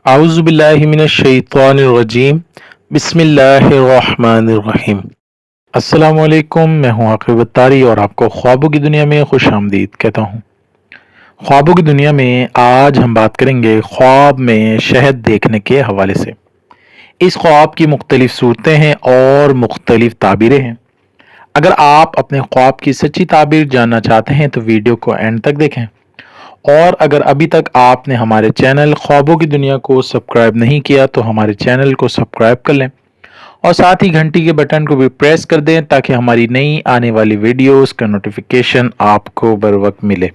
اعوذ باللہ من الشیطان الرجیم بسم اللہ الرحمن الرحیم۔ السلام علیکم، میں ہوں عاقب اتاری اور آپ کو خوابوں کی دنیا میں خوش آمدید کہتا ہوں۔ خوابوں کی دنیا میں آج ہم بات کریں گے خواب میں شہد دیکھنے کے حوالے سے۔ اس خواب کی مختلف صورتیں ہیں اور مختلف تعبیریں ہیں۔ اگر آپ اپنے خواب کی سچی تعبیر جاننا چاہتے ہیں تو ویڈیو کو اینڈ تک دیکھیں، اور اگر ابھی تک آپ نے ہمارے چینل خوابوں کی دنیا کو سبسکرائب نہیں کیا تو ہمارے چینل کو سبسکرائب کر لیں اور ساتھ ہی گھنٹی کے بٹن کو بھی پریس کر دیں تاکہ ہماری نئی آنے والی ویڈیوز کا نوٹیفیکیشن آپ کو بر وقت ملے۔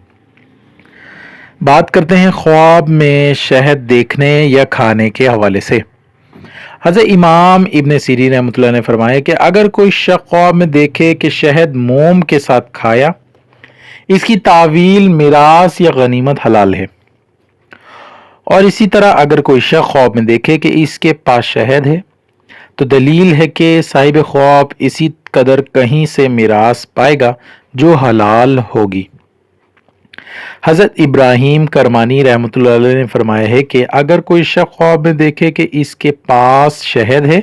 بات کرتے ہیں خواب میں شہد دیکھنے یا کھانے کے حوالے سے۔ حضرت امام ابن سیرین رحمۃ اللہ نے فرمایا کہ اگر کوئی شخص خواب میں دیکھے کہ شہد موم کے ساتھ کھایا، اس کی تعویل میراث یا غنیمت حلال ہے، اور اسی طرح اگر کوئی شخص خواب میں دیکھے کہ اس کے پاس شہد ہے تو دلیل ہے کہ صاحب خواب اسی قدر کہیں سے میراث پائے گا جو حلال ہوگی۔ حضرت ابراہیم کرمانی رحمۃ اللہ علیہ نے فرمایا ہے کہ اگر کوئی شخص خواب میں دیکھے کہ اس کے پاس شہد ہے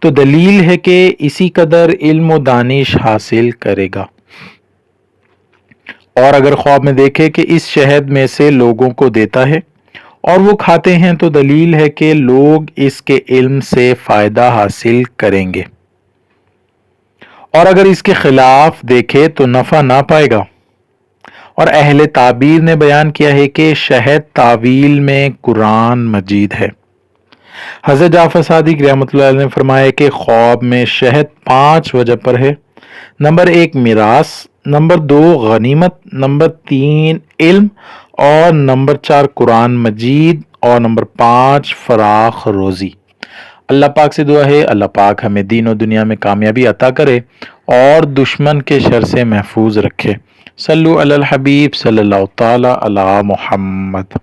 تو دلیل ہے کہ اسی قدر علم و دانش حاصل کرے گا، اور اگر خواب میں دیکھے کہ اس شہد میں سے لوگوں کو دیتا ہے اور وہ کھاتے ہیں تو دلیل ہے کہ لوگ اس کے علم سے فائدہ حاصل کریں گے، اور اگر اس کے خلاف دیکھے تو نفع نہ پائے گا۔ اور اہل تعبیر نے بیان کیا ہے کہ شہد تعویل میں قرآن مجید ہے۔ حضرت جعفر صادق رحمۃ اللہ علیہ نے فرمایا کہ خواب میں شہد 5 وجہ پر ہے۔ نمبر 1 میراث، نمبر 2 غنیمت، نمبر 3 علم، اور نمبر 4 قرآن مجید، اور نمبر 5 فراخ روزی۔ اللہ پاک سے دعا ہے اللہ پاک ہمیں دین و دنیا میں کامیابی عطا کرے اور دشمن کے شر سے محفوظ رکھے۔ صلو علی الحبیب صلی اللہ تعالی علی محمد۔